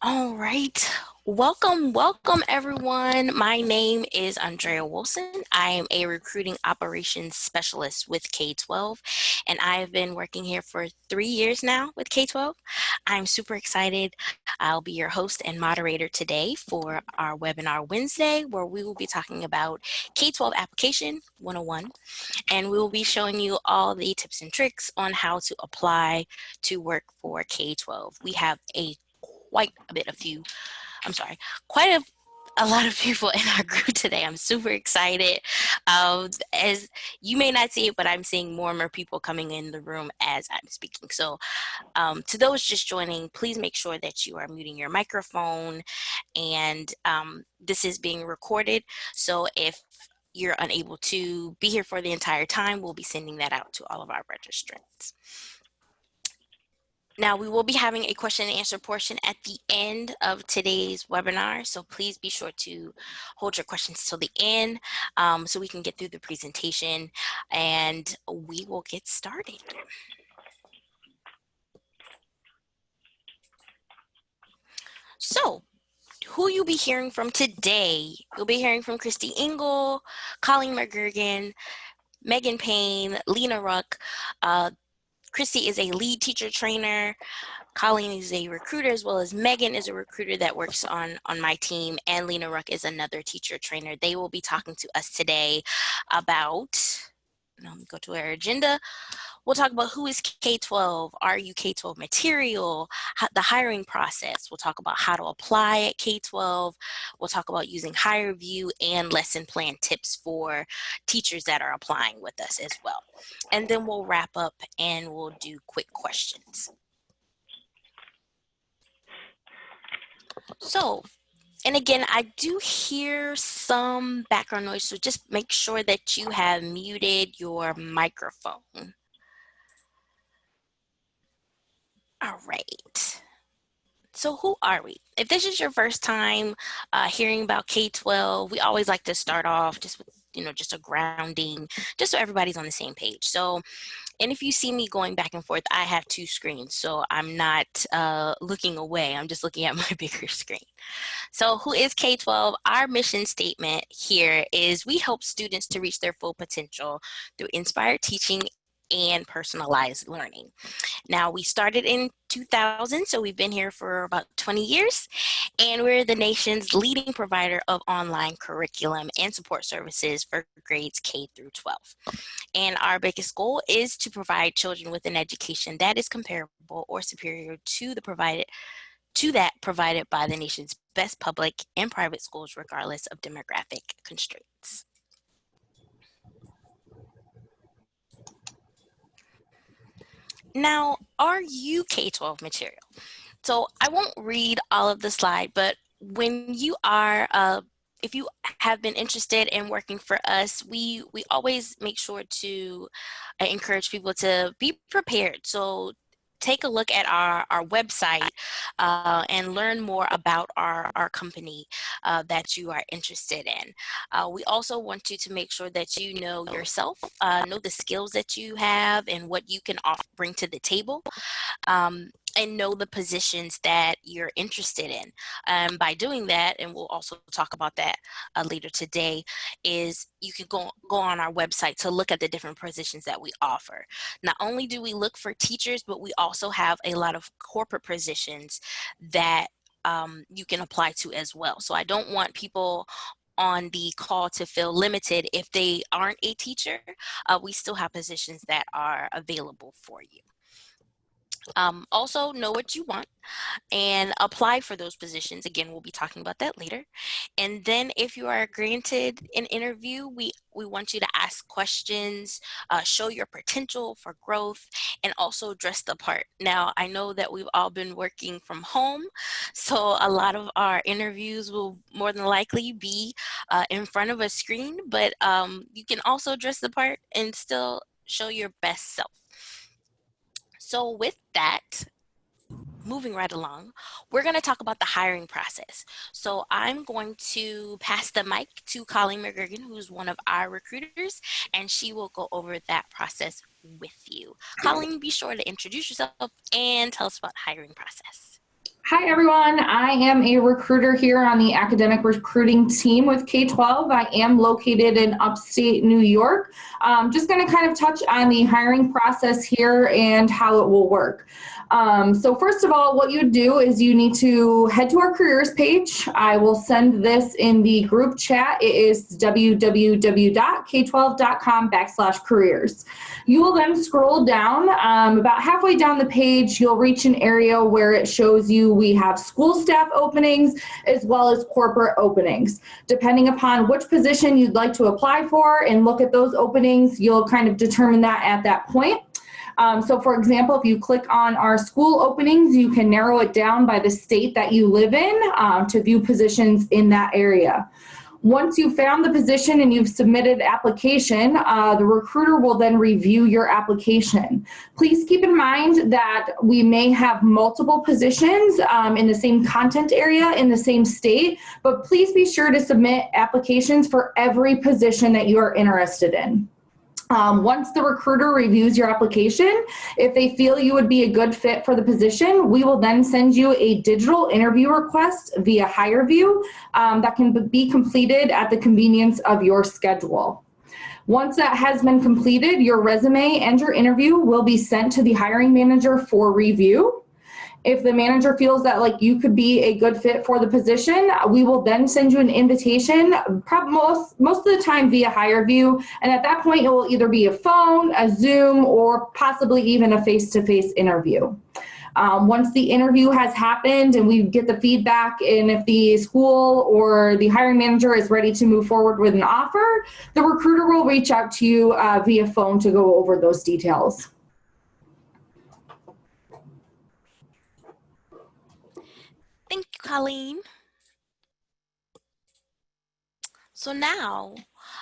All right. Welcome everyone. My name is Andrea Wilson. I am a recruiting operations specialist with K12, and I've been working here for 3 years now with K12. I'm super excited. I'll be your host and moderator today for our webinar Wednesday, where we will be talking about K12 application 101, and we will be showing you all the tips and tricks on how to apply to work for K12. We have quite a bit of few, I'm sorry, quite a lot of people in our group today. I'm super excited. As you may not see it, but I'm seeing more and more people coming in the room as I'm speaking. So to those just joining, please make sure that you are muting your microphone, and this is being recorded. So if you're unable to be here for the entire time, we'll be sending that out to all of our registrants. Now, we will be having a question and answer portion at the end of today's webinar, so please be sure to hold your questions till the end so we can get through the presentation, and we will get started. So, who you'll be hearing from today, you'll be hearing from Christy Engel, Colleen McGurgan, Megan Payne, Lena Ruck. Christy is a lead teacher trainer. Colleen is a recruiter, as well as Megan is a recruiter that works on my team, and Lena Ruck is another teacher trainer. They will be talking to us today about, let me go to our agenda. We'll talk about who is K12, are you K12 material, the hiring process. We'll talk about how to apply at K12. We'll talk about using HireVue and lesson plan tips for teachers that are applying with us as well. And then we'll wrap up and we'll do quick questions. So, and again, I do hear some background noise, so just make sure that you have muted your microphone. All right. So who are we? If this is your first time hearing about K12, we always like to start off just with, just a grounding, just so everybody's on the same page. So, and if you see me going back and forth, I have two screens, so I'm not looking away. I'm just looking at my bigger screen. So who is K12? Our mission statement here is we help students to reach their full potential through inspired teaching and personalized learning. Now, we started in 2000, so we've been here for about 20 years, and we're the nation's leading provider of online curriculum and support services for grades K through 12. And our biggest goal is to provide children with an education that is comparable or superior to that provided by the nation's best public and private schools, regardless of demographic constraints. Now, are you K-12 material? So I won't read all of the slide, but when you are, if you have been interested in working for us, we always make sure to encourage people to be prepared. So take a look at our website and learn more about our company that you are interested in. We also want you to make sure that you know yourself, know the skills that you have and what you can bring to the table. And know the positions that you're interested in. By doing that, and we'll also talk about that later today, is you can go on our website to look at the different positions that we offer. Not only do we look for teachers, but we also have a lot of corporate positions that you can apply to as well. So I don't want people on the call to feel limited if they aren't a teacher. We still have positions that are available for you. Also know what you want and apply for those positions. Again, we'll be talking about that later. And then if you are granted an interview, we want you to ask questions, show your potential for growth, and also dress the part. Now, I know that we've all been working from home, so a lot of our interviews will more than likely be in front of a screen, but you can also dress the part and still show your best self. So with that, moving right along, we're going to talk about the hiring process. So I'm going to pass the mic to Colleen McGurgan, who's one of our recruiters, and she will go over that process with you. Colleen, be sure to introduce yourself and tell us about the hiring process. Hi everyone, I am a recruiter here on the academic recruiting team with K12. I am located in upstate New York. Just going to kind of touch on the hiring process here and how it will work. So first of all, what you do is you need to head to our careers page. I will send this in the group chat. It is www.k12.com/careers. You will then scroll down. About halfway down the page, you'll reach an area where it shows you we have school staff openings as well as corporate openings. Depending upon which position you'd like to apply for and look at those openings, you'll kind of determine that at that point. So for example, if you click on our school openings, you can narrow it down by the state that you live in to view positions in that area. Once you've found the position and you've submitted application, the recruiter will then review your application. Please keep in mind that we may have multiple positions in the same content area in the same state, but please be sure to submit applications for every position that you are interested in. Once the recruiter reviews your application, if they feel you would be a good fit for the position, we will then send you a digital interview request via HireVue that can be completed at the convenience of your schedule. Once that has been completed, your resume and your interview will be sent to the hiring manager for review. If the manager feels that like you could be a good fit for the position, we will then send you an invitation, most of the time via HireVue, and at that point it will either be a phone, a Zoom, or possibly even a face-to-face interview. Once the interview has happened and we get the feedback, and if the school or the hiring manager is ready to move forward with an offer, the recruiter will reach out to you via phone to go over those details. Thank you, Colleen. So now,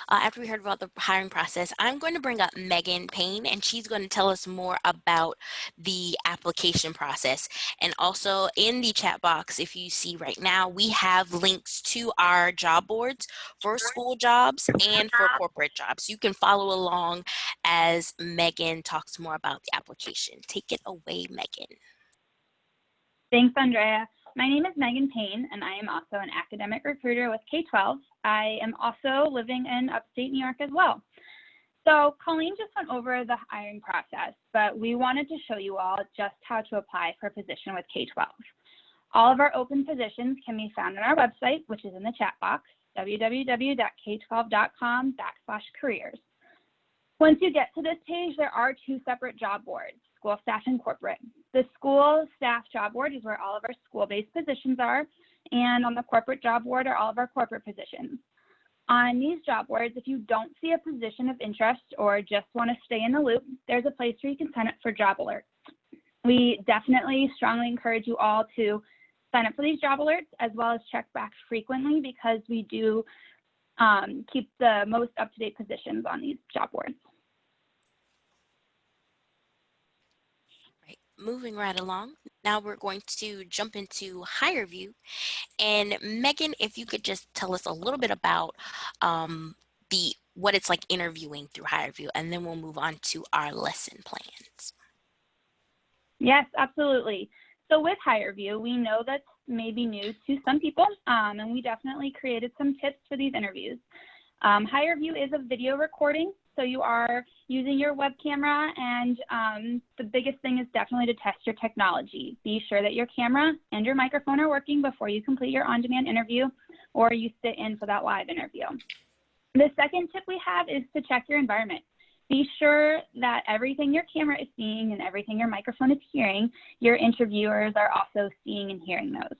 after we heard about the hiring process, I'm going to bring up Megan Payne, and she's going to tell us more about the application process. And also in the chat box, if you see right now, we have links to our job boards for school jobs and for corporate jobs. You can follow along as Megan talks more about the application. Take it away, Megan. Thanks, Andrea. My name is Megan Payne, and I am also an academic recruiter with K12. I am also living in upstate New York as well. So Colleen just went over the hiring process, but we wanted to show you all just how to apply for a position with K12. All of our open positions can be found on our website, which is in the chat box, www.k12.com/careers. Once you get to this page, there are two separate job boards, school staff and corporate. The school staff job board is where all of our school-based positions are, and on the corporate job board are all of our corporate positions. On these job boards, if you don't see a position of interest or just want to stay in the loop, there's a place where you can sign up for job alerts. We definitely strongly encourage you all to sign up for these job alerts as well as check back frequently, because we do keep the most up-to-date positions on these job boards. Right. Moving right along, now we're going to jump into HireVue. And Megan, if you could just tell us a little bit about what it's like interviewing through HireVue, and then we'll move on to our lesson plans. Yes, absolutely. So with HireVue, we know that's maybe new to some people, and we definitely created some tips for these interviews. HireVue is a video recording, so you are using your web camera, and the biggest thing is definitely to test your technology. Be sure that your camera and your microphone are working before you complete your on-demand interview or you sit in for that live interview. The second tip we have is to check your environment. Be sure that everything your camera is seeing and everything your microphone is hearing, your interviewers are also seeing and hearing those.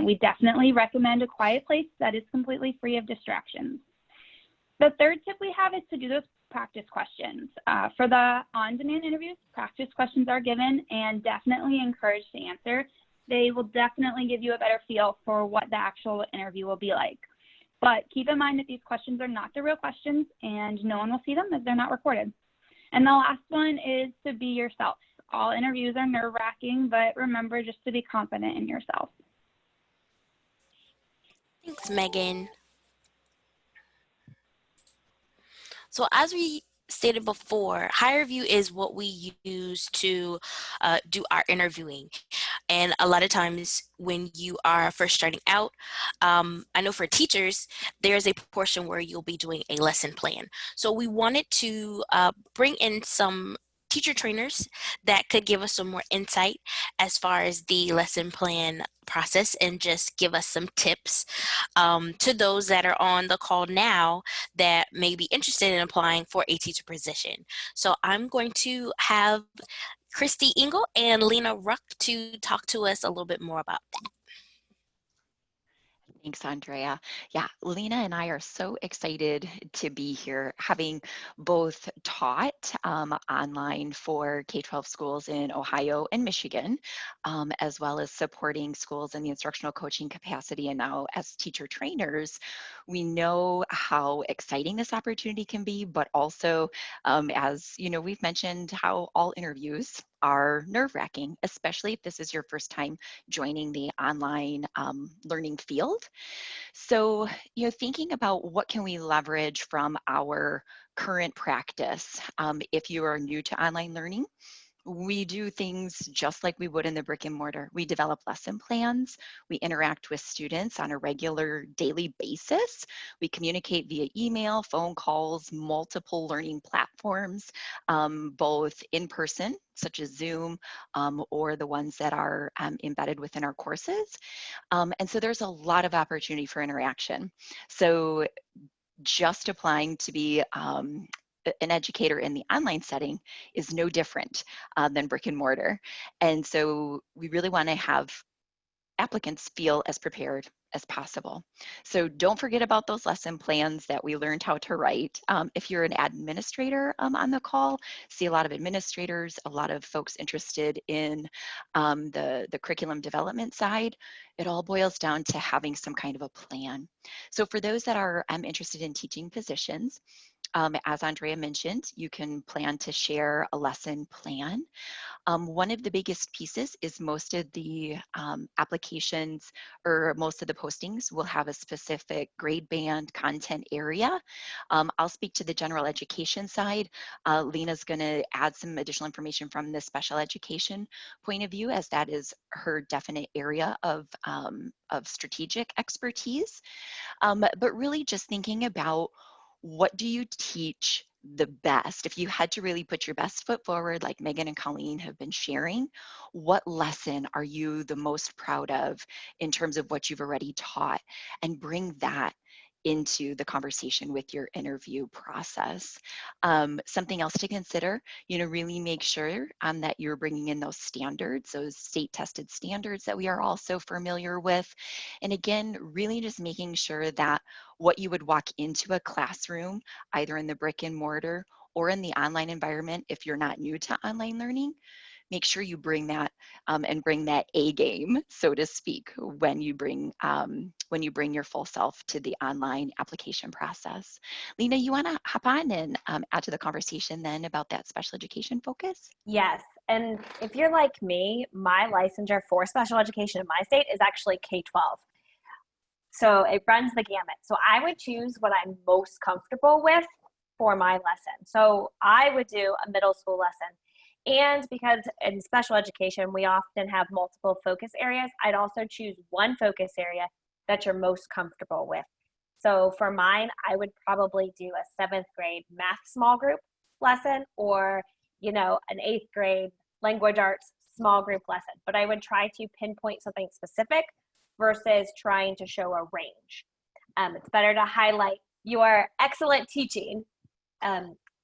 We definitely recommend a quiet place that is completely free of distractions. The third tip we have is to do those practice questions. For the on-demand interviews, practice questions are given and definitely encouraged to answer. They will definitely give you a better feel for what the actual interview will be like. But keep in mind that these questions are not the real questions and no one will see them as they're not recorded. And the last one is to be yourself. All interviews are nerve-wracking, but remember just to be confident in yourself. Thanks, Megan. So as we stated before, HireVue is what we use to do our interviewing. And a lot of times when you are first starting out, I know for teachers, there's a portion where you'll be doing a lesson plan. So we wanted to bring in some teacher trainers that could give us some more insight as far as the lesson plan process and just give us some tips to those that are on the call now that may be interested in applying for a teacher position. So I'm going to have Christy Engel and Lena Ruck to talk to us a little bit more about that. Thanks, Andrea. Yeah, Lena and I are so excited to be here, having both taught online for K-12 schools in Ohio and Michigan, as well as supporting schools in the instructional coaching capacity. And now as teacher trainers, we know how exciting this opportunity can be, but also, as you know, we've mentioned how all interviews are nerve-wracking, especially if this is your first time joining the online learning field. So, thinking about what can we leverage from our current practice. If you are new to online learning, we do things just like we would in the brick and mortar. We develop lesson plans. We interact with students on a regular daily basis. We communicate via email, phone calls, multiple learning platforms, both in person, such as Zoom, or the ones that are embedded within our courses. And so there's a lot of opportunity for interaction. So just applying to be an educator in the online setting is no different than brick and mortar. And so we really want to have applicants feel as prepared as possible. So don't forget about those lesson plans that we learned how to write. If you're an administrator on the call, see a lot of administrators, a lot of folks interested in the curriculum development side. It all boils down to having some kind of a plan. So for those that are interested in teaching positions, as Andrea mentioned, you can plan to share a lesson plan. One of the biggest pieces is most of the applications or most of the postings will have a specific grade band content area. I'll speak to the general education side. Lena's going to add some additional information from the special education point of view, as that is her definite area of strategic expertise. But really just thinking about, what do you teach the best? If you had to really put your best foot forward, like Megan and Colleen have been sharing, what lesson are you the most proud of in terms of what you've already taught? And bring that into the conversation with your interview process. Something else to consider, really make sure that you're bringing in those standards, those state tested standards that we are also familiar with. And again, really just making sure that what you would walk into a classroom, either in the brick and mortar or in the online environment, if you're not new to online learning, make sure you bring that and bring that A game, so to speak, when you bring your full self to the online application process. Lena, you want to hop on and add to the conversation then about that special education focus? Yes, and if you're like me, my licensure for special education in my state is actually K12. So it runs the gamut. So I would choose what I'm most comfortable with for my lesson. So I would do a middle school lesson. And because in special education, we often have multiple focus areas, I'd also choose one focus area that you're most comfortable with. So for mine, I would probably do a 7th grade math small group lesson, or, an 8th grade language arts small group lesson. But I would try to pinpoint something specific versus trying to show a range. It's better to highlight your excellent teaching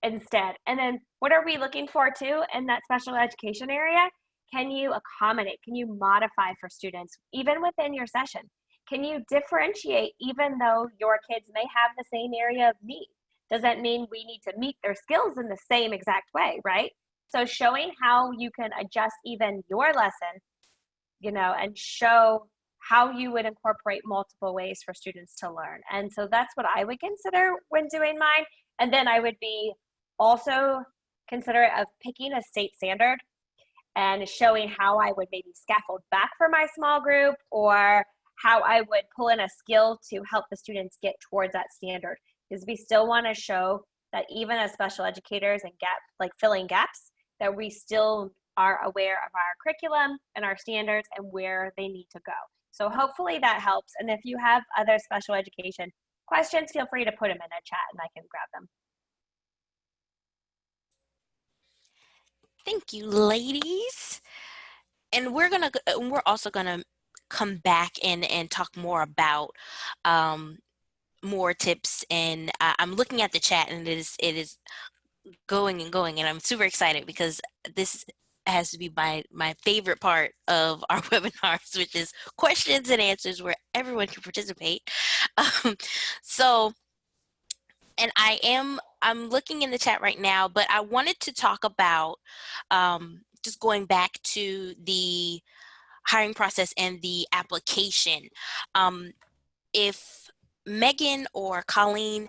instead. And then what are we looking for too in that special education area? Can you accommodate? Can you modify for students even within your session? Can you differentiate even though your kids may have the same area of need? Doesn't mean we need to meet their skills in the same exact way, right? So showing how you can adjust even your lesson, and show how you would incorporate multiple ways for students to learn. And so that's what I would consider when doing mine. And then I would be also considerate of picking a state standard and showing how I would maybe scaffold back for my small group, or how I would pull in a skill to help the students get towards that standard. Because we still want to show that even as special educators and filling gaps, that we still are aware of our curriculum and our standards and where they need to go. So hopefully that helps. And if you have other special education questions, feel free to put them in a chat and I can grab them. Thank you, ladies. And we're also gonna come back and talk more about more tips. And I'm looking at the chat, and it is going and going, and I'm super excited because this has to be my favorite part of our webinars, which is questions and answers where everyone can participate. Um, so, and I'm looking in the chat right now, but I wanted to talk about just going back to the hiring process and the application. If Megan or Colleen,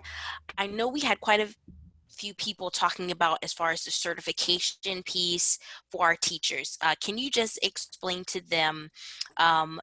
I know we had quite a few people talking about as far as the certification piece for our teachers. Can you just explain to them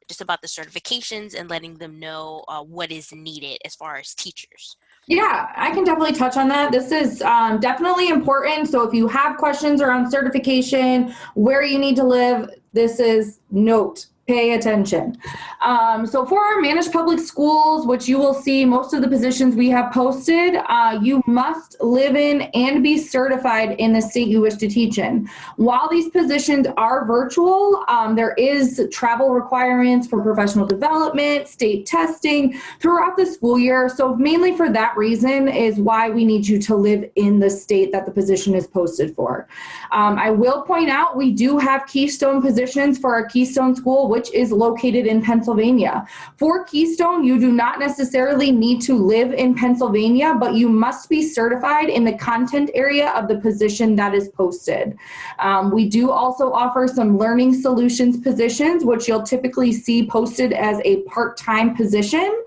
just about the certifications and letting them know what is needed as far as teachers? Yeah, I can definitely touch on that. This is definitely important. So if you have questions around certification, where you need to live, this is note. Pay attention. So for our managed public schools, which you will see most of the positions we have posted, you must live in and be certified in the state you wish to teach in. While these positions are virtual, there is travel requirements for professional development, state testing throughout the school year. So mainly for that reason is why we need you to live in the state that the position is posted for. I will point out we do have Keystone positions for our Keystone school, which is located in Pennsylvania. For Keystone, you do not necessarily need to live in Pennsylvania, but you must be certified in the content area of the position that is posted. We do also offer some learning solutions positions, which you'll typically see posted as a part-time position.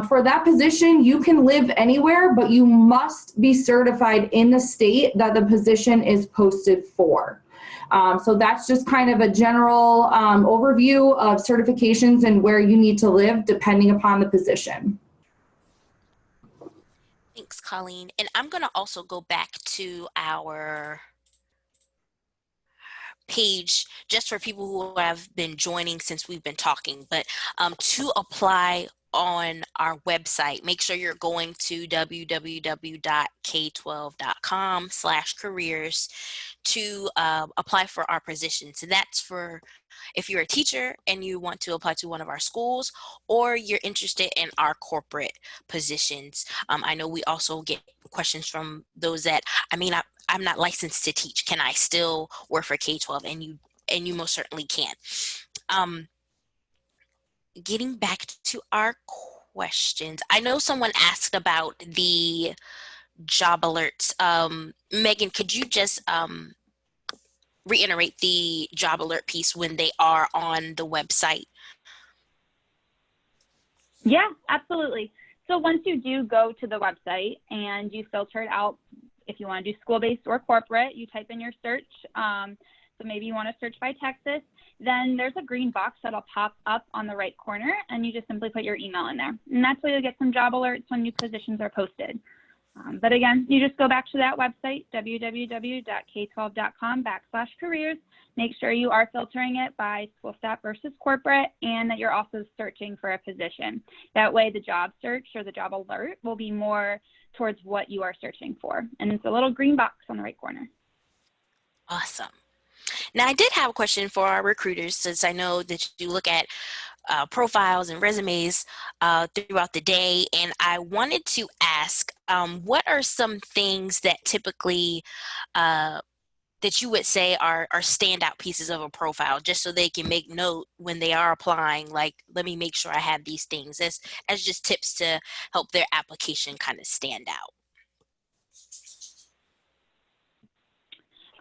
For that position, you can live anywhere, but you must be certified in the state that the position is posted for. So that's just kind of a general overview of certifications and where you need to live depending upon the position. Thanks, Colleen. And I'm going to also go back to our page just for people who have been joining since we've been talking. But to apply on our website, make sure you're going to www.k12.com/careers to apply for our position. So that's for if you're a teacher and you want to apply to one of our schools, or you're interested in our corporate positions. I know we also get questions from those that, I'm not licensed to teach. Can I still work for K12? And you most certainly can. Getting back to our questions, I know someone asked about the job alerts. Megan, could you just reiterate the job alert piece when they are on the website? Yeah, absolutely. So once you do go to the website and you filter it out, if you want to do school-based or corporate, you type in your search. So maybe you want to search by Texas. Then there's a green box that'll pop up on the right corner, and you just simply put your email in there. And that's where you'll get some job alerts when new positions are posted. But again, you just go back to that website, www.k12.com/careers. Make sure you are filtering it by school staff versus corporate, and that you're also searching for a position. That way the job search or the job alert will be more towards what you are searching for. And it's a little green box on the right corner. Awesome. Now, I did have a question for our recruiters, since I know that you look at profiles and resumes throughout the day, and I wanted to ask, what are some things that typically that you would say are standout pieces of a profile, just so they can make note when they are applying, like, let me make sure I have these things, as just tips to help their application kind of stand out?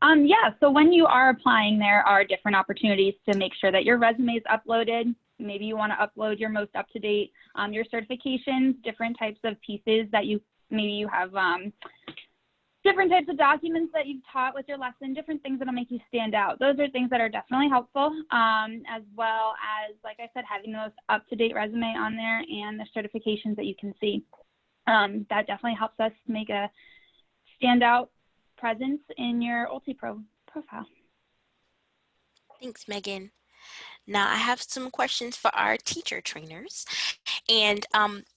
Yeah, so when you are applying, there are different opportunities to make sure that your resume is uploaded. Maybe you want to upload your most up-to-date, your certifications, different types of pieces that you have different types of documents that you've taught with your lesson, different things that'll make you stand out. Those are things that are definitely helpful, as well as, like I said, having those up-to-date resume on there and the certifications that you can see. That definitely helps us make a standout presence in your UltiPro profile. Thanks, Megan. Now I have some questions for our teacher trainers. And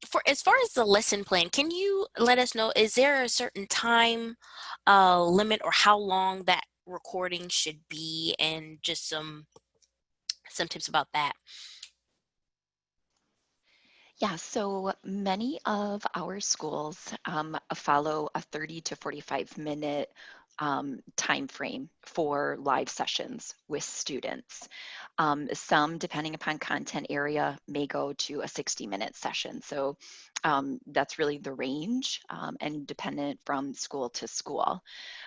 for as far as the lesson plan, can you let us know, is there a certain time limit or how long that recording should be, and just some tips about that? Yeah, so many of our schools follow a 30 to 45-minute time frame for live sessions with students. Some, depending upon content area, may go to a 60-minute session. So that's really the range and dependent from school to school.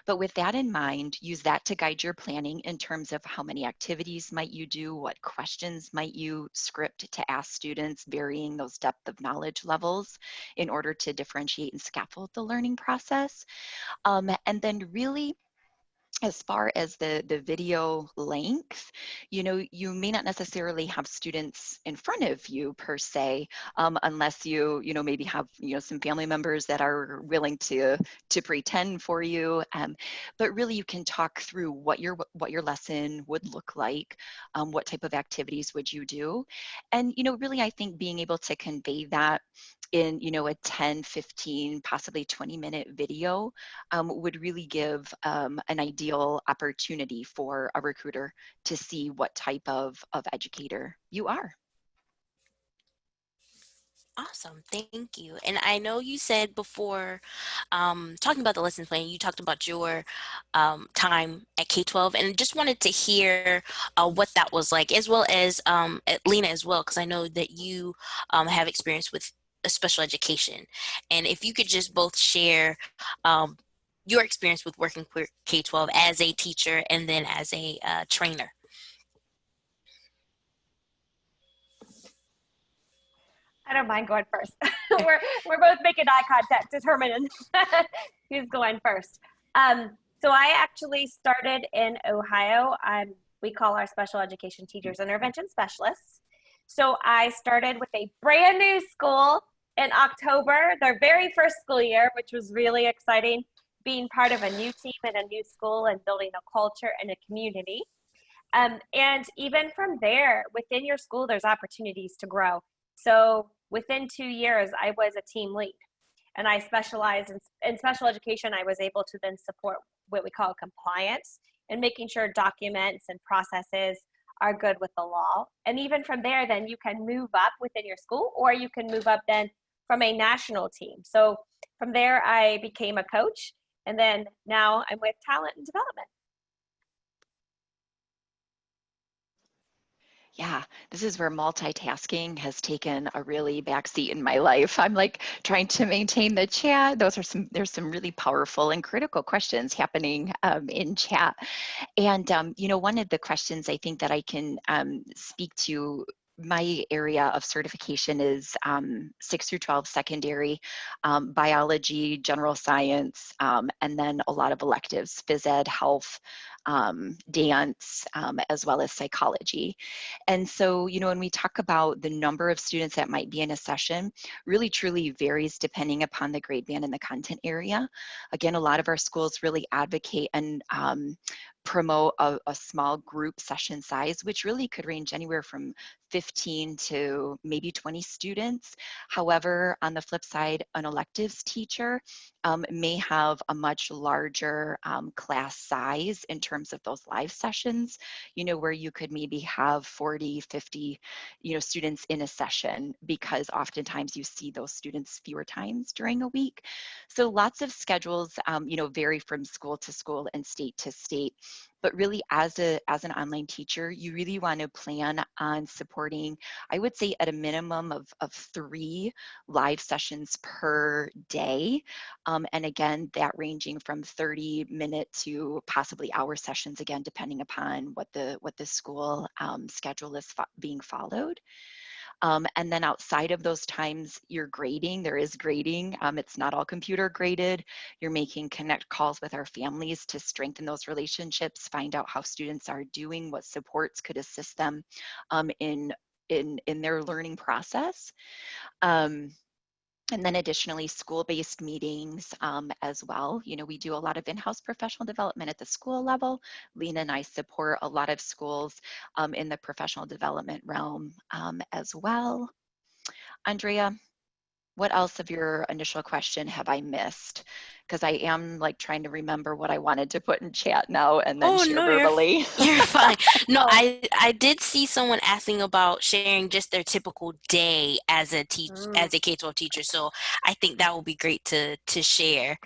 But with that in mind, use that to guide your planning in terms of how many activities might you do, what questions might you script to ask students, varying those depth of knowledge levels in order to differentiate and scaffold the learning process. And then really, as far as the video length, you may not necessarily have students in front of you per se, unless you maybe have, some family members that are willing to pretend for you. But really you can talk through what your lesson would look like, what type of activities would you do. And, really I think being able to convey that in, a 10, 15, possibly 20-minute video would really give an ideal opportunity for a recruiter to see what type of educator you are. Awesome, thank you. And I know you said before, talking about the lesson plan, you talked about your time at K12, and just wanted to hear what that was like, as well as at Lena as well, because I know that you have experience with special education. And if you could just both share um, your experience with working with K12 as a teacher and then as a trainer. I don't mind going first. we're both making eye contact, determining who's going first. So I actually started in Ohio. We call our special education teachers intervention specialists. So I started with a brand new school in October, their very first school year, which was really exciting, being part of a new team and a new school and building a culture and a community. And even from there, within your school, there's opportunities to grow. So within 2 years, I was a team lead, and I specialized in special education. I was able to then support what we call compliance and making sure documents and processes are good with the law. And even from there, then you can move up within your school, or you can move up then from a national team. So from there, I became a coach, and then now I'm with talent and development. Yeah, this is where multitasking has taken a really backseat in my life. I'm like trying to maintain the chat. There's some really powerful and critical questions happening in chat. And, one of the questions I think that I can speak to, my area of certification is 6 through 12 secondary, biology, general science, and then a lot of electives, phys ed, health, dance, as well as psychology. And so, when we talk about the number of students that might be in a session, really truly varies depending upon the grade band and the content area. Again, a lot of our schools really advocate and promote a small group session size, which really could range anywhere from 15 to maybe 20 students. However, on the flip side, an electives teacher may have a much larger class size in terms of those live sessions, where you could maybe have 40, 50, students in a session, because oftentimes you see those students fewer times during a week. So lots of schedules, vary from school to school and state to state. But really, as an online teacher, you really want to plan on supporting, I would say, at a minimum of 3 live sessions per day. And again, that ranging from 30-minute to possibly hour sessions, again, depending upon what the school schedule is being followed. And then outside of those times, you're grading. There is grading. It's not all computer graded. You're making connect calls with our families to strengthen those relationships, find out how students are doing, what supports could assist them in their learning process. Um, And then additionally, school-based meetings as well. You know, we do a lot of in-house professional development at the school level. Lena and I support a lot of schools in the professional development realm as well. Andrea, what else of your initial question have I missed? Because I am like trying to remember what I wanted to put in chat now and then Oh share no, verbally. you're fine. No, Oh, I did see someone asking about sharing just their typical day as a mm. K-12 teacher. So I think that would be great to share.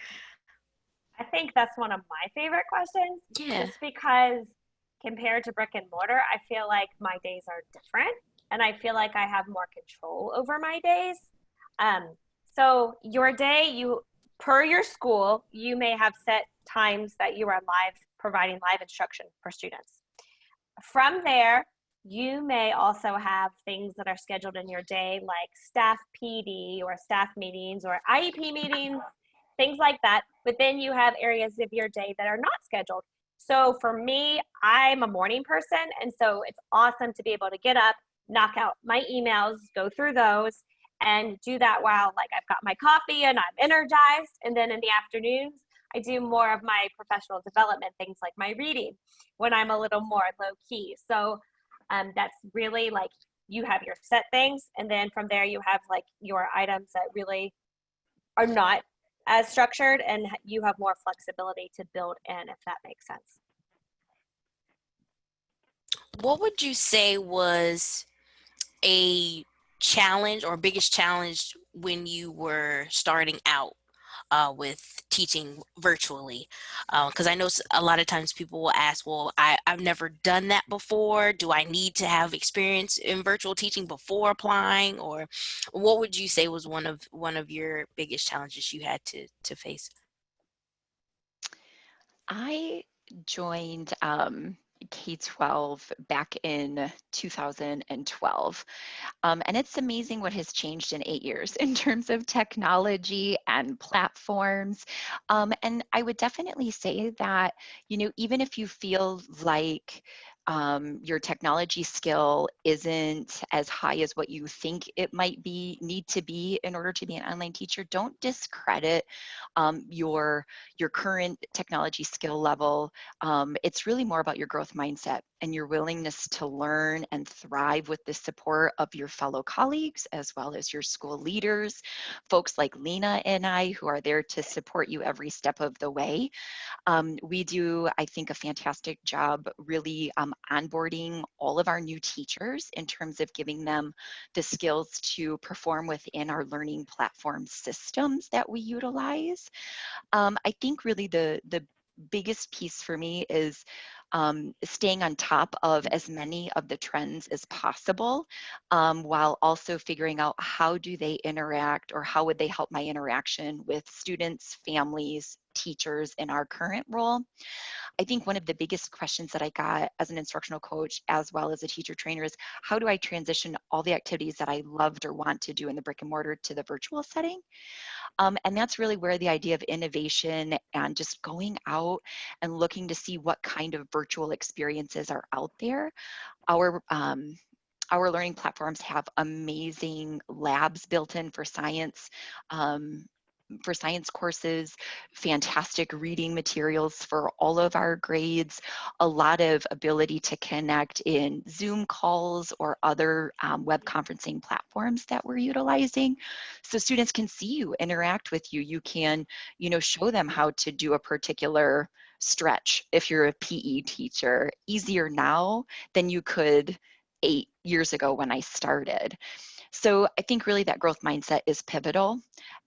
I think that's one of my favorite questions Yeah. just because compared to brick and mortar, I feel like my days are different and I feel like I have more control over my days. Um, so your day, you per your school, you may have set times that you are live providing live instruction for students. From there, you may also have things that are scheduled in your day like staff PD or staff meetings or IEP meetings, things like that. But then you have areas of your day that are not scheduled. So for me, I'm a morning person. And so it's awesome to be able to get up, knock out my emails, go through those, and do that while like I've got my coffee and I'm energized. And then in the afternoons, I do more of my professional development things like my reading when I'm a little more low key. So that's really like you have your set things, and then from there you have like your items that really are not as structured, and you have more flexibility to build in, if that makes sense. What would you say was a challenge or biggest challenge when you were starting out with teaching virtually? Because I know a lot of times people will ask, well, I've never done that before. Do I need to have experience in virtual teaching before applying? Or what would you say was one of your biggest challenges you had to face? I joined K-12 back in 2012. And it's amazing what has changed in 8 years in terms of technology and platforms. And I would definitely say that, you know, even if you feel like your technology skill isn't as high as what you think it might need to be in order to be an online teacher, don't discredit your current technology skill level. It's really more about your growth mindset and your willingness to learn and thrive with the support of your fellow colleagues, as well as your school leaders, folks like Lena and I, who are there to support you every step of the way. We do, I think, a fantastic job really onboarding all of our new teachers in terms of giving them the skills to perform within our learning platform systems that we utilize. I think really the biggest piece for me is staying on top of as many of the trends as possible, while also figuring out how do they interact or how would they help my interaction with students, families, teachers in our current role. I think one of the biggest questions that I got as an instructional coach as well as a teacher trainer is how do I transition all the activities that I loved or want to do in the brick and mortar to the virtual setting? And that's really where the idea of innovation and just going out and looking to see what kind of virtual experiences are out there. Our our learning platforms have amazing labs built in um, for science courses, fantastic reading materials for all of our grades, a lot of ability to connect in Zoom calls or other web conferencing platforms that we're utilizing. So students can see you, interact with you. You can, you know, show them how to do a particular stretch if you're a PE teacher, easier now than you could 8 years ago when I started. So I think really that growth mindset is pivotal,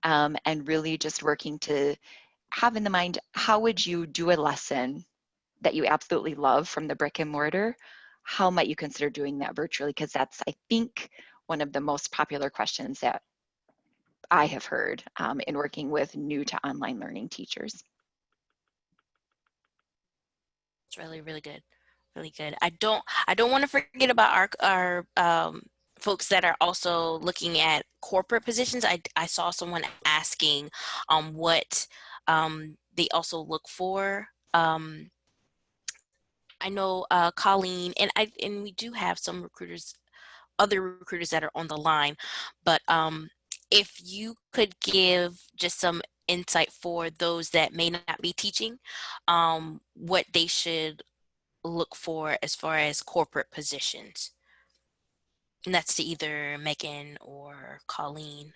and really just working to have in the mind, how would you do a lesson that you absolutely love from the brick and mortar? How might you consider doing that virtually? Because that's, I think, one of the most popular questions that I have heard in working with new to online learning teachers. It's really, really good. Really good. I don't want to forget about our folks that are also looking at corporate positions. I saw someone asking what they also look for. I know Colleen and we do have some recruiters, other recruiters that are on the line, but if you could give just some insight for those that may not be teaching, what they should look for as far as corporate positions. And that's to either Megan or Colleen.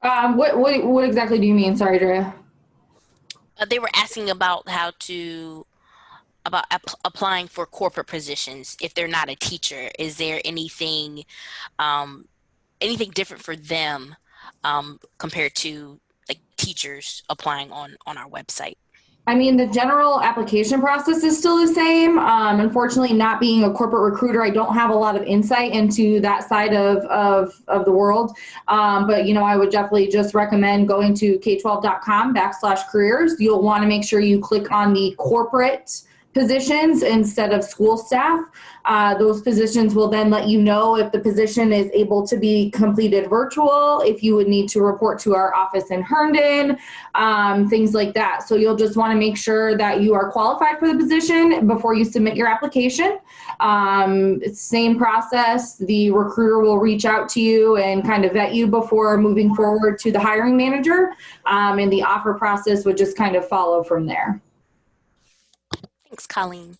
What exactly do you mean? Sorry, Drea. They were asking about how to about applying for corporate positions if they're not a teacher. Is there um, anything different for them compared to like teachers applying on our website? I mean, the general application process is still the same. Unfortunately, not being a corporate recruiter, I don't have a lot of insight into that side of the world. But, you know, I would definitely just recommend going to k12.com/careers. You'll want to make sure you click on the corporate positions instead of school staff. Those positions will then let you know if the position is able to be completed virtual, if you would need to report to our office in Herndon, things like that. So you'll just want to make sure that you are qualified for the position before you submit your application. Same process. The recruiter will reach out to you and kind of vet you before moving forward to the hiring manager. And the offer process would just kind of follow from there. Thanks, Colleen.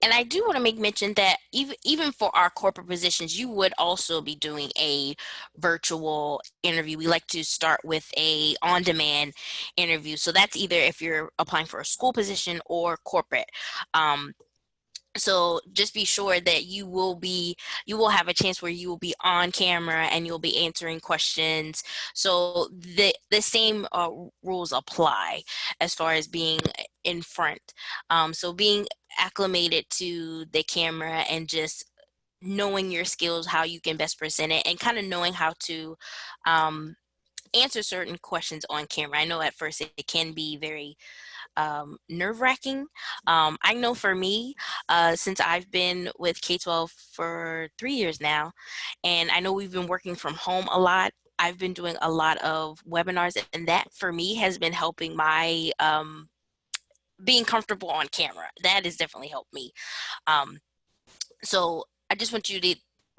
And I do want to make mention that even for our corporate positions, you would also be doing a virtual interview. We like to start with a on-demand interview. So that's either if you're applying for a school position or corporate. Um, so just be sure that you will have a chance where you will be on camera and you'll be answering questions. So the same rules apply as far as being in front. So being acclimated to the camera and just knowing your skills, how you can best present it, and kind of knowing how to answer certain questions on camera. I know at first it can be very nerve-wracking. I know for me, since I've been with K12 for 3 years now, and I know we've been working from home a lot. I've been doing a lot of webinars, and that for me has been helping my being comfortable on camera. That has definitely helped me. Um, so I just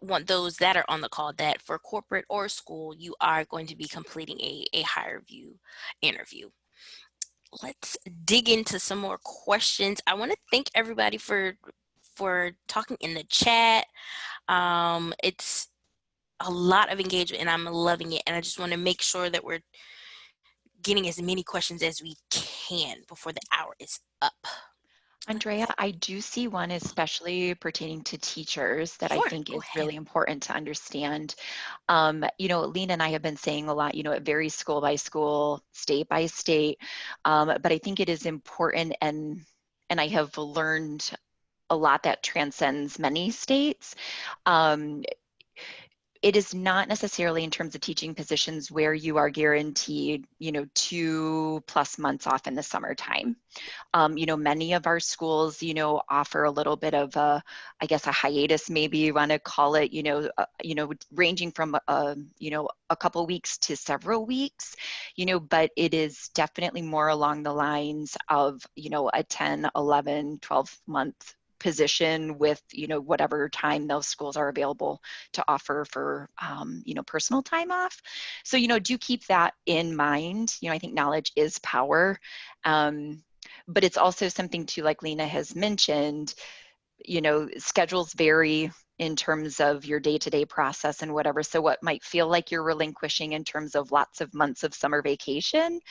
want those that are on the call that for corporate or school, you are going to be completing a higher view interview. Let's dig into some more questions. I want to thank everybody for talking in the chat. It's a lot of engagement and I'm loving it. And I just want to make sure that we're getting as many questions as we can before the hour is up. Andrea, I do see one especially pertaining to teachers that I Sure, think go is ahead. really important to understand. You know, Lena and I have been saying a lot, you know, it varies school by school, state by state, but I think it is important and I have learned a lot that transcends many states. Um, it is not necessarily in terms of teaching positions where you are guaranteed, you know, 2+ months off in the summertime. You know, many of our schools, you know, offer a little bit of a, I guess, a hiatus, maybe you want to call it, you know, ranging from, you know, a couple weeks to several weeks, you know, but it is definitely more along the lines of, you know, a 10, 11, 12-month position with, you know, whatever time those schools are available to offer for, you know, personal time off. So, you know, do keep that in mind. You know, I think knowledge is power. But it's also something too, like Lena has mentioned, you know, schedules vary in terms of your day-to-day process and whatever. So what might feel like you're relinquishing in terms of lots of months of summer vacation,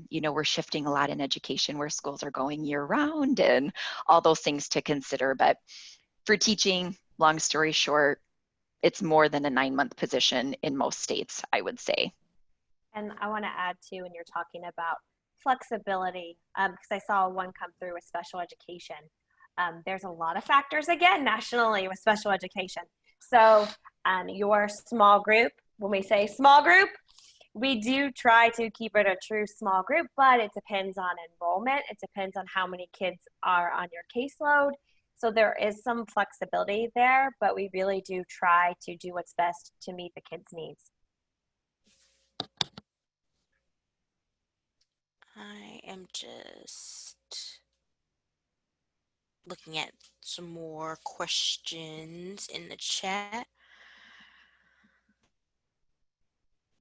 you know, we're shifting a lot in education where schools are going year round and all those things to consider. But for teaching, long story short, it's more than a 9-month position in most states, I would say. And I want to add too, when you're talking about flexibility, because I saw one come through with special education. There's a lot of factors again nationally with special education. So your small group, when we say small group, we do try to keep it a true small group, but it depends on enrollment. It depends on how many kids are on your caseload. So there is some flexibility there, but we really do try to do what's best to meet the kids' needs. I am just looking at some more questions in the chat.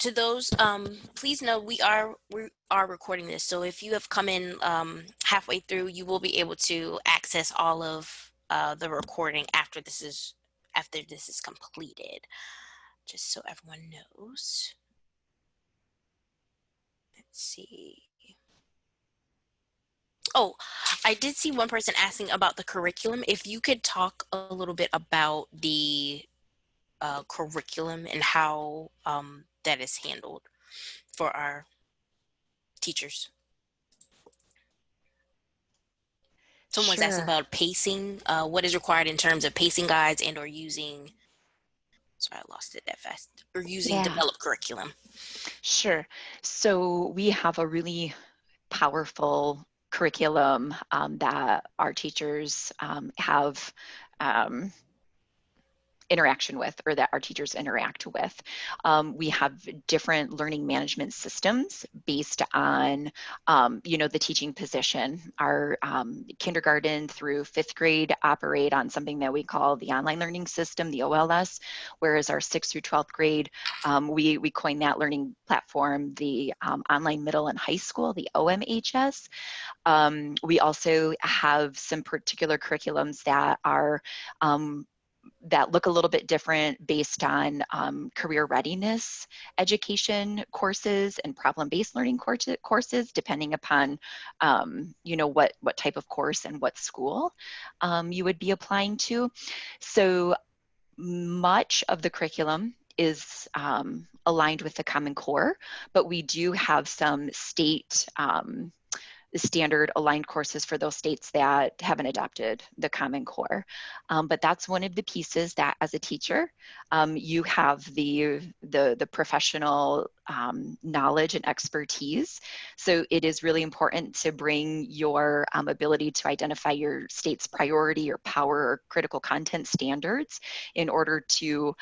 to those, please know we are recording this. So if you have come in halfway through, you will be able to access all of the recording after this is completed. Just so everyone knows. Let's see. Oh, I did see one person asking about the curriculum. If you could talk a little bit about the curriculum and how that is handled for our teachers. Someone's asking Sure. about pacing. What is required in terms of pacing guides and or using, sorry, I lost it that fast, or using Yeah, developed curriculum. sure. So we have a really powerful curriculum that our teachers have interaction with, or that our teachers interact with. We have different learning management systems based on, the teaching position. Our kindergarten through 5th grade operate on something that we call the online learning system, the OLS, whereas our 6th through 12th grade, we coined that learning platform, the online middle and high school, the OMHS. We also have some particular curriculums that are that look a little bit different based on career readiness education courses and problem-based learning courses, depending upon what type of course and what school you would be applying to. So much of the curriculum is aligned with the Common Core, but we do have some state standard aligned courses for those states that haven't adopted the Common Core. But that's one of the pieces that as a teacher, you have the professional knowledge and expertise. So it is really important to bring your ability to identify your state's priority or power or critical content standards in order to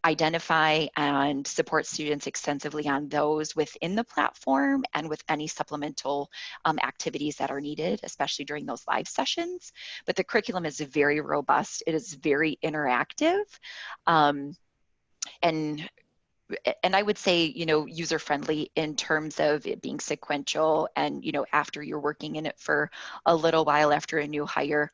identify and support students extensively on those within the platform and with any supplemental activities that are needed, especially during those live sessions. But the curriculum is very robust. It is very interactive. And I would say, user friendly in terms of it being sequential and, after you're working in it for a little while after a new hire,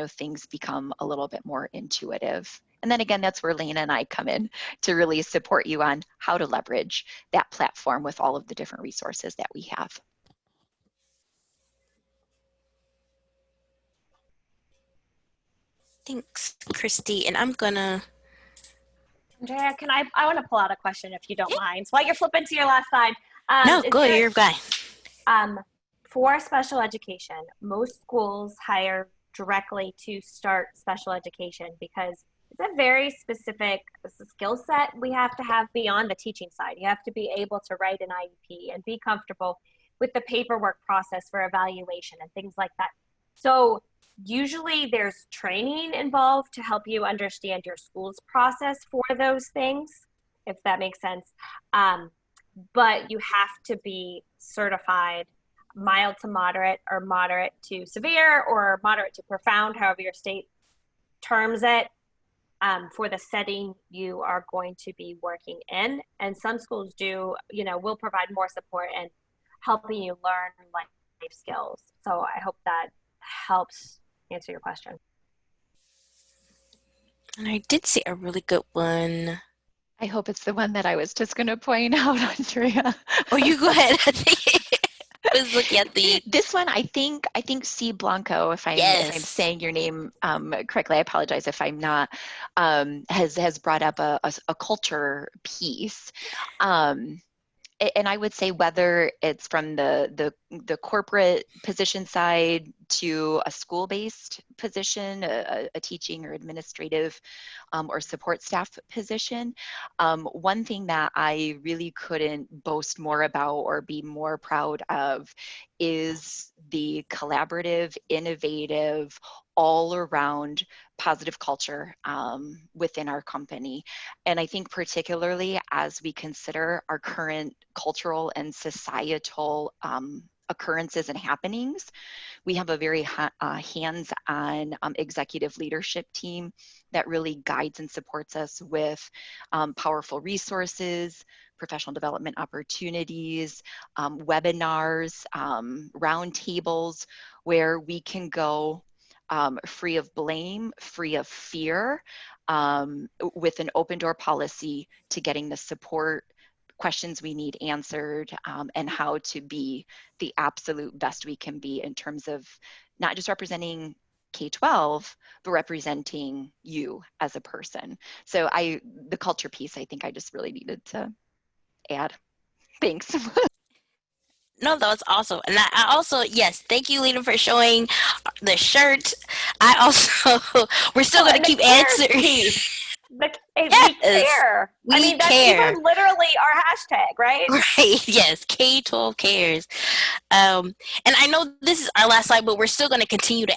things become a little bit more intuitive. And then again, that's where Lena and I come in to really support you on how to leverage that platform with all of the different resources that we have. Thanks, Christy. And I'm gonna. Andrea, I want to pull out a question if you don't mind. While you're flipping to your last slide. No, go ahead, you're a guy. For special education, most schools hire directly to start special education because it's a very specific skill set we have to have beyond the teaching side. You have to be able to write an IEP and be comfortable with the paperwork process for evaluation and things like that. So usually there's training involved to help you understand your school's process for those things, if that makes sense. But you have to be certified mild to moderate or moderate to severe or moderate to profound, however your state terms it, for the setting you are going to be working in. And some schools will provide more support in helping you learn life skills. So I hope that helps answer your question. And I did see a really good one. I hope it's the one that I was just going to point out, Andrea. Oh, you go ahead. I was looking at this one. I think C Blanco, if I'm saying your name correctly. I apologize if I'm not. Has brought up a culture piece. And I would say whether it's from the corporate position side to a school-based position, a teaching or administrative or support staff position, one thing that I really couldn't boast more about or be more proud of is the collaborative, innovative, all around positive culture within our company. And I think particularly as we consider our current cultural and societal occurrences and happenings, we have a very hands-on executive leadership team that really guides and supports us with powerful resources, professional development opportunities, webinars, roundtables, where we can go free of blame, free of fear, with an open door policy to getting the support, questions we need answered, and how to be the absolute best we can be in terms of not just representing K12, but representing you as a person. So the culture piece, I think I just really needed to add. Thanks. No, that was awesome. And I also, yes, thank you, Lena, for showing the shirt. I also, we're still going to And the keep cares answering. piece. We Yes, care. I we mean, these are care. literally our hashtag, right? Right. Yes. K12 cares. And I know this is our last slide, but we're still going to continue to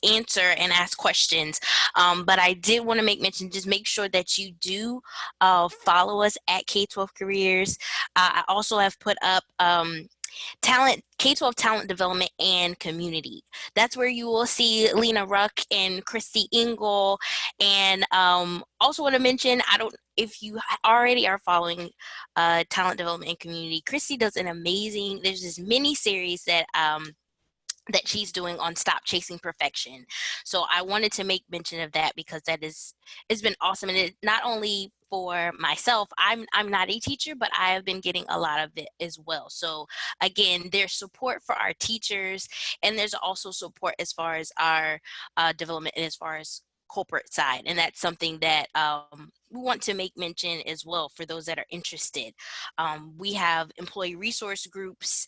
answer and ask questions. But I did want to make mention, just make sure that you do follow us at K12 Careers. I also have put up K12 talent development and community. That's where you will see Lena Ruck and Christy Engel. And also want to mention, I don't, if you already are following talent development and community, Christy does an amazing, there's this mini series that that she's doing on Stop Chasing Perfection. So I wanted to make mention of that because it's been awesome. And it not only for myself, I'm not a teacher, but I have been getting a lot of it as well. So again, there's support for our teachers, and there's also support as far as our development and as far as corporate side. And that's something that we want to make mention as well for those that are interested. We have employee resource groups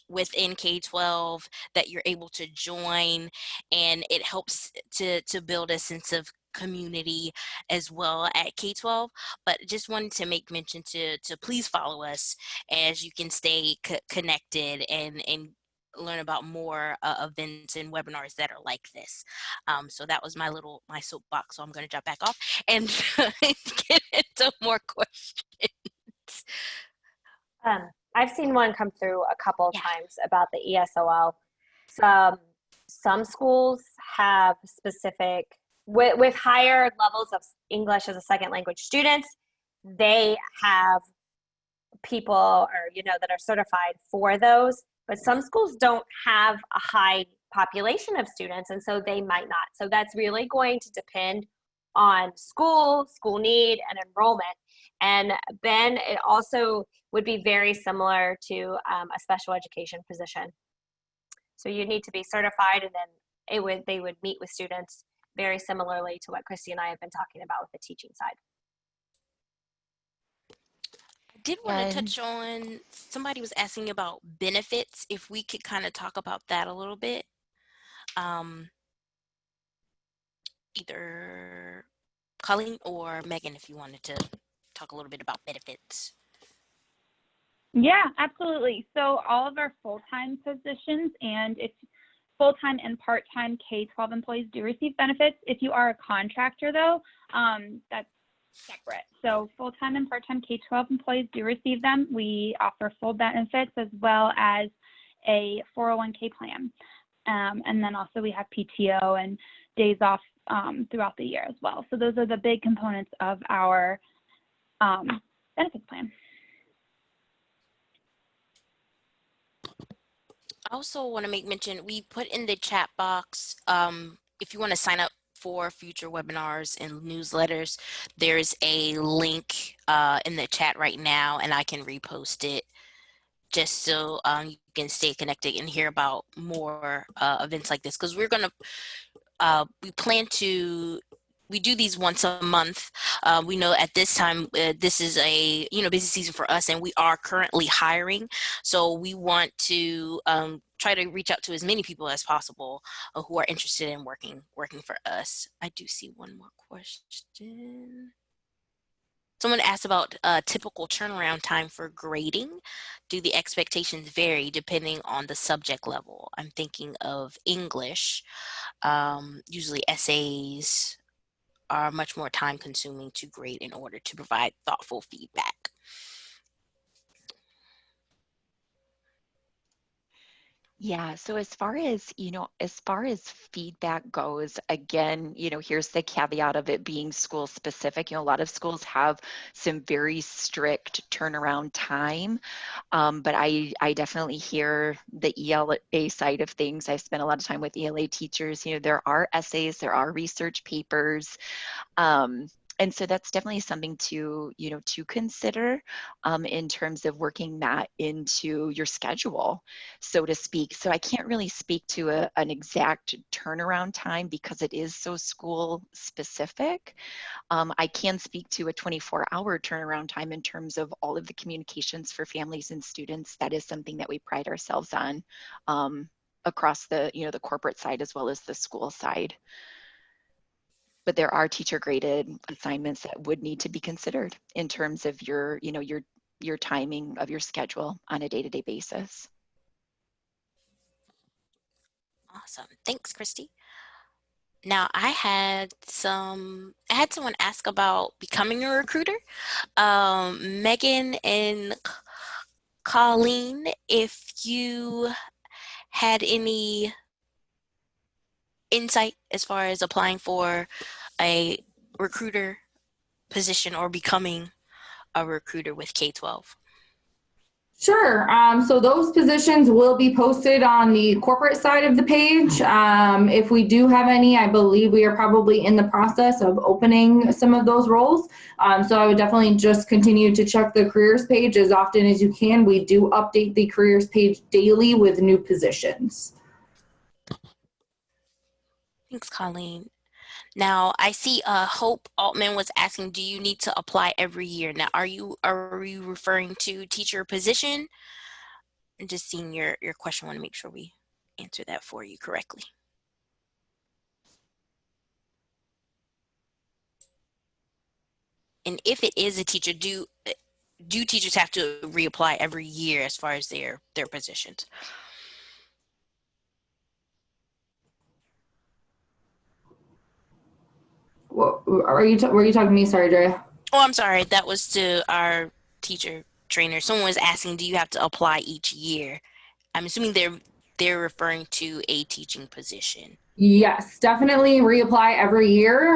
within K12 that you're able to join, and it helps to build a sense of community as well at K12. But just wanted to make mention to please follow us, as you can stay connected and learn about more events and webinars that are like this. So that was my soapbox. So I'm going to drop back off and get into more questions. I've seen one come through a couple of Yeah. times about the ESOL. Some schools have specific, with higher levels of English as a second language students, they have people that are certified for those, but some schools don't have a high population of students, and so they might not. So that's really going to depend on school need, and enrollment. And Ben, it also would be very similar to a special education position. So you need to be certified, and then they would meet with students very similarly to what Christy and I have been talking about with the teaching side. I did want to touch on, somebody was asking about benefits, if we could kind of talk about that a little bit. Either Colleen or Megan, if you wanted to talk a little bit about benefits. Yeah, absolutely. So all of our full-time positions, and it's full-time and part-time K12 employees, do receive benefits. If you are a contractor, though, that's separate. So full-time and part-time K12 employees do receive them. We offer full benefits as well as a 401k plan. And then also we have PTO and days off throughout the year as well. So those are the big components of our benefits plan. I also want to make mention, we put in the chat box, if you want to sign up for future webinars and newsletters, there's a link in the chat right now, and I can repost it just so you can stay connected and hear about more events like this. Because we're going to, we do these once a month. We know at this time, this is a busy season for us, and we are currently hiring. So we want to try to reach out to as many people as possible who are interested in working for us. I do see one more question. Someone asked about typical turnaround time for grading. Do the expectations vary depending on the subject level? I'm thinking of English. Usually essays are much more time consuming to grade in order to provide thoughtful feedback. Yeah, so as far as, as far as feedback goes, again, here's the caveat of it being school specific. A lot of schools have some very strict turnaround time, but I definitely hear the ELA side of things. I've spent a lot of time with ELA teachers. There are essays, there are research papers. Um, and so that's definitely something to, to consider in terms of working that into your schedule, so to speak. So I can't really speak to an exact turnaround time because it is so school specific. I can speak to a 24-hour turnaround time in terms of all of the communications for families and students. That is something that we pride ourselves on across the, the corporate side as well as the school side. But there are teacher graded assignments that would need to be considered in terms of your, your timing of your schedule on a day-to-day basis. Awesome. Thanks, Christy. Now, I had someone ask about becoming a recruiter. Megan and Colleen, if you had any insight as far as applying for a recruiter position or becoming a recruiter with K12. Sure. So those positions will be posted on the corporate side of the page. If we do have any, I believe we are probably in the process of opening some of those roles. So I would definitely just continue to check the careers page as often as you can. We do update the careers page daily with new positions. Thanks, Colleen. Now, I see Hope Altman was asking, do you need to apply every year? Now, are you referring to teacher position? I'm just seeing your question. I want to make sure we answer that for you correctly. And if it is a teacher, do teachers have to reapply every year as far as their positions? Were you talking to me? Sorry, Drea. Oh, I'm sorry. That was to our teacher trainer. Someone was asking, do you have to apply each year? I'm assuming they're referring to a teaching position. Yes, definitely reapply every year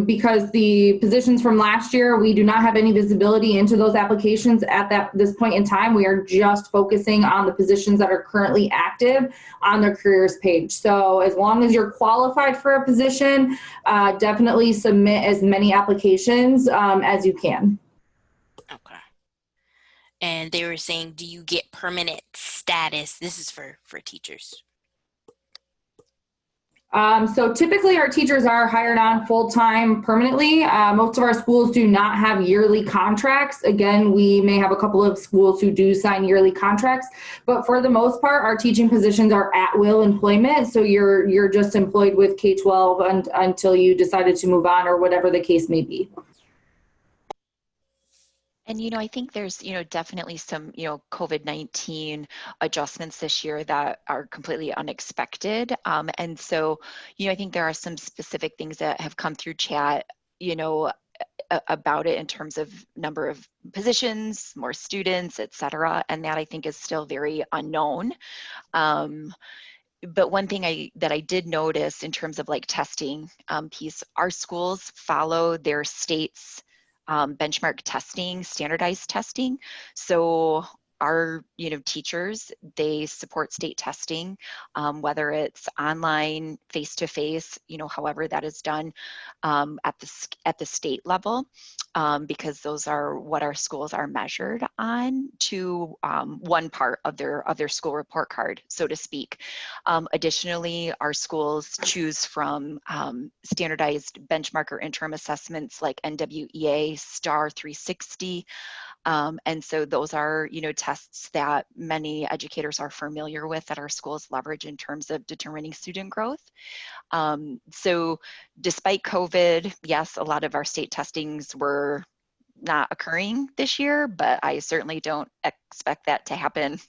because the positions from last year, we do not have any visibility into those applications at this point in time. We are just focusing on the positions that are currently active on their careers page. So as long as you're qualified for a position, definitely submit as many applications as you can. Okay. And they were saying, do you get permanent status? This is for teachers. So typically our teachers are hired on full-time permanently. Most of our schools do not have yearly contracts. Again, we may have a couple of schools who do sign yearly contracts, but for the most part, our teaching positions are at-will employment. So you're just employed with K12 until you decided to move on or whatever the case may be. And, I think there's, definitely some, COVID-19 adjustments this year that are completely unexpected. And so, I think there are some specific things that have come through chat, about it in terms of number of positions, more students, et cetera. And that I think is still very unknown. But one thing that I did notice in terms of like testing piece, our schools follow their state's benchmark testing, standardized testing. So our, teachers, they support state testing, whether it's online, face-to-face, however that is done at the state level, because those are what our schools are measured on to one part of their school report card, so to speak. Additionally, our schools choose from standardized benchmark or interim assessments like NWEA, STAR 360. And so those are, tests that many educators are familiar with that our schools leverage in terms of determining student growth. So despite COVID, yes, a lot of our state testings were not occurring this year, but I certainly don't expect that to happen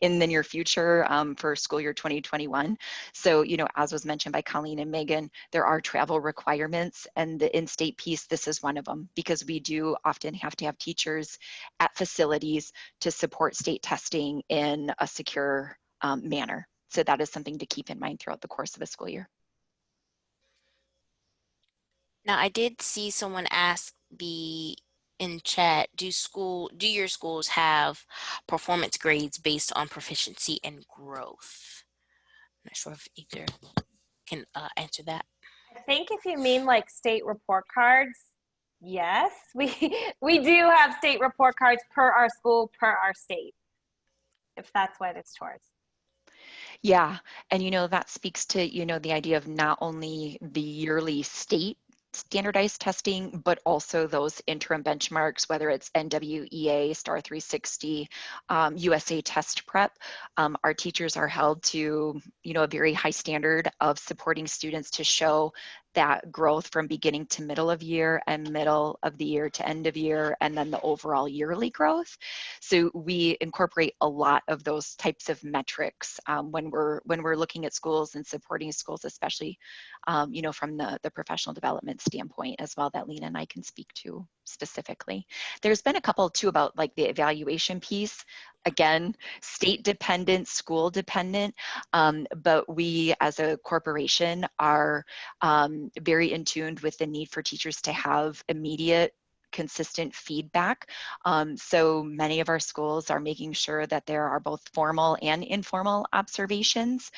in the near future for school year 2021. So, as was mentioned by Colleen and Megan, there are travel requirements, and the in-state piece, this is one of them, because we do often have to have teachers at facilities to support state testing in a secure manner. So that is something to keep in mind throughout the course of a school year. Now, I did see someone ask in chat, do your schools have performance grades based on proficiency and growth? I'm not sure if either can answer that. I think if you mean like state report cards, yes, we do have state report cards per our school, per our state, if that's what it's towards. Yeah, and that speaks to the idea of not only the yearly state standardized testing, but also those interim benchmarks, whether it's NWEA, Star 360, USA Test Prep. Our teachers are held to a very high standard of supporting students to show that growth from beginning to middle of year and middle of the year to end of year, and then the overall yearly growth. So we incorporate a lot of those types of metrics when we're looking at schools and supporting schools, especially from the professional development standpoint as well, that Lena and I can speak to specifically. There's been a couple too about like the evaluation piece. Again, state dependent, school dependent, but we as a corporation are very in tune with the need for teachers to have immediate consistent feedback. So many of our schools are making sure that there are both formal and informal observations.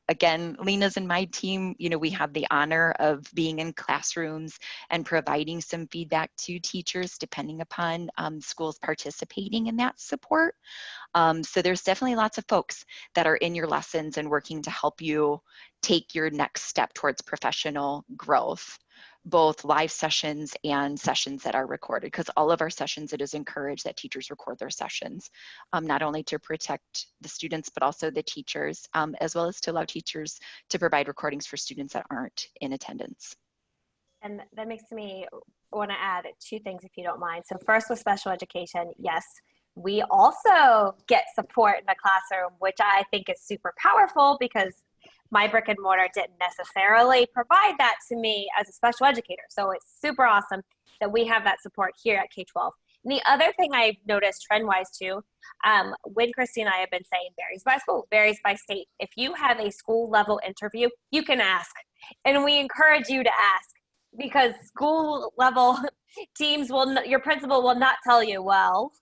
Again, Lena's and my team, we have the honor of being in classrooms and providing some feedback to teachers depending upon schools participating in that support. So there's definitely lots of folks that are in your lessons and working to help you take your next step towards professional growth, both live sessions and sessions that are recorded, because all of our sessions, it is encouraged that teachers record their sessions, not only to protect the students, but also the teachers, as well as to allow teachers to provide recordings for students that aren't in attendance. And that makes me want to add two things, if you don't mind. So first, with special education, yes, we also get support in the classroom, which I think is super powerful because my brick and mortar didn't necessarily provide that to me as a special educator. So it's super awesome that we have that support here at K12. And the other thing I've noticed trend-wise too, when Christy and I have been saying varies by school, varies by state. If you have a school level interview, you can ask. And we encourage you to ask, because school level teams your principal will not tell you, well,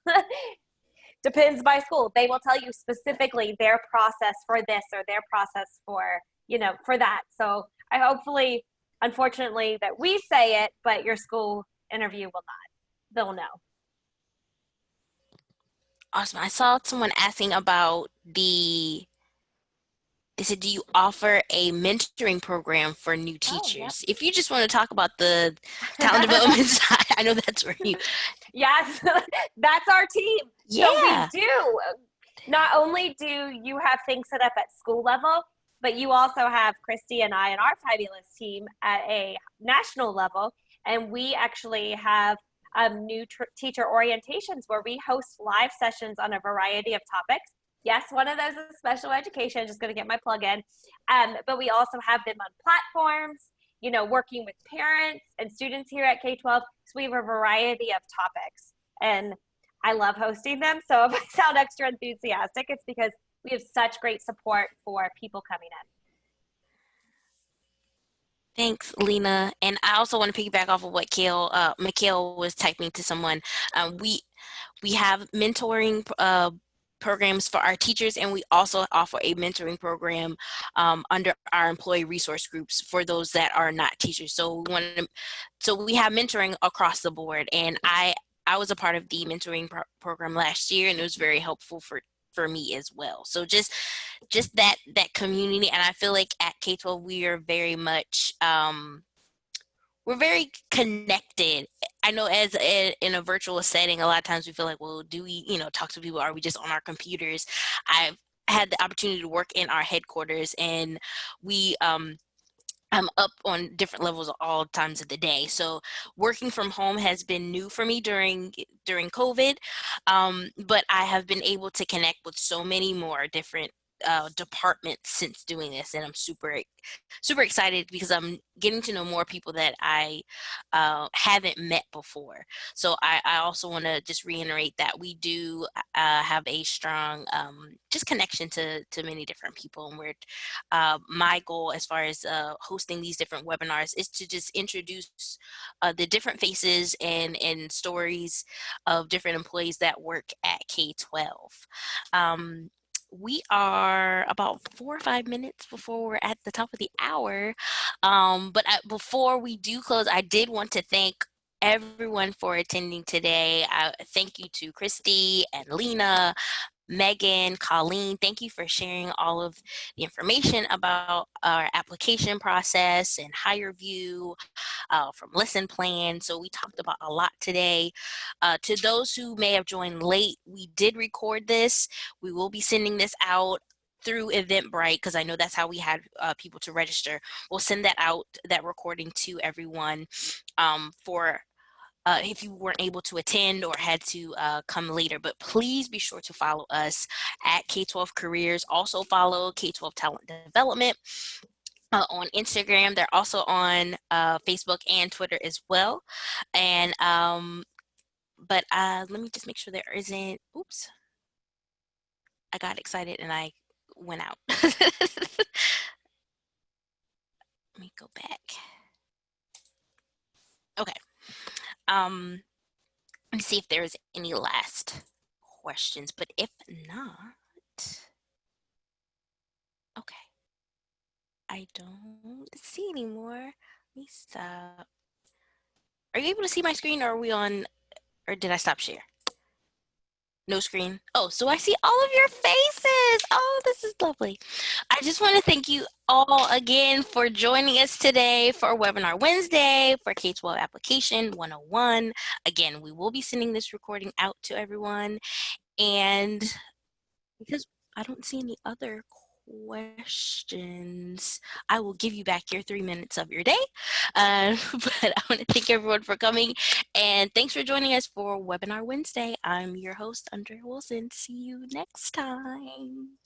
depends by school. They will tell you specifically their process for this or their process for, for that. So I hopefully, unfortunately, that we say it, but your school interview will not. They'll know. Awesome. I saw someone asking about they said, do you offer a mentoring program for new teachers? Yep. If you just want to talk about the talent development side, I know that's where you. Yes, that's our team. Yeah. So we do. Not only do you have things set up at school level, but you also have Christy and I and our fabulous team at a national level. And we actually have new teacher orientations where we host live sessions on a variety of topics. Yes, one of those is special education, just going to get my plug in. But we also have them on platforms, working with parents and students here at K12. So we have a variety of topics. And I love hosting them. So if I sound extra enthusiastic, it's because we have such great support for people coming in. Thanks, Lena. And I also want to piggyback off of what Mikhail was typing to someone. We have mentoring programs for our teachers, and we also offer a mentoring program under our employee resource groups for those that are not teachers. So we have mentoring across the board, and I was a part of the mentoring program last year, and it was very helpful for me as well. So just that community, and I feel like at K12 we are very much we're very connected. I know in a virtual setting, a lot of times we feel like, well, do we, talk to people? Are we just on our computers? I've had the opportunity to work in our headquarters, and I'm up on different levels at all times of the day. So working from home has been new for me during COVID, but I have been able to connect with so many more different department since doing this, and I'm super excited because I'm getting to know more people that I haven't met before. So I also want to just reiterate that we do have a strong just connection to many different people, and we're my goal as far as hosting these different webinars is to just introduce the different faces and stories of different employees that work at K12. We are about 4 or 5 minutes before we're at the top of the hour. But before we do close, I did want to thank everyone for attending today. Thank you to Christy and Lena, Megan, Colleen. Thank you for sharing all of the information about our application process and HireVue from Lesson Plan. So we talked about a lot today. To those who may have joined late, we did record this. We will be sending this out through Eventbrite, because I know that's how we had people to register. We'll send that out, that recording, to everyone for if you weren't able to attend or had to come later. But please be sure to follow us at K12 Careers. Also follow K12 Talent Development on Instagram. They're also on Facebook and Twitter as well. And but let me just make sure there isn't, oops, I got excited and I went out. Let me go back. Okay. Let me see if there's any last questions, but if not, okay. I don't see any more. Let me stop. Are you able to see my screen, or are we on, or did I stop share? No screen. Oh, so I see all of your faces. Oh, this is lovely. I just want to thank you all again for joining us today for Webinar Wednesday for K12 Application 101. Again, we will be sending this recording out to everyone. And because I don't see any other questions, I will give you back your 3 minutes of your day. But I want to thank everyone for coming, and thanks for joining us for Webinar Wednesday. I'm your host, Andrea Wilson. See you next time.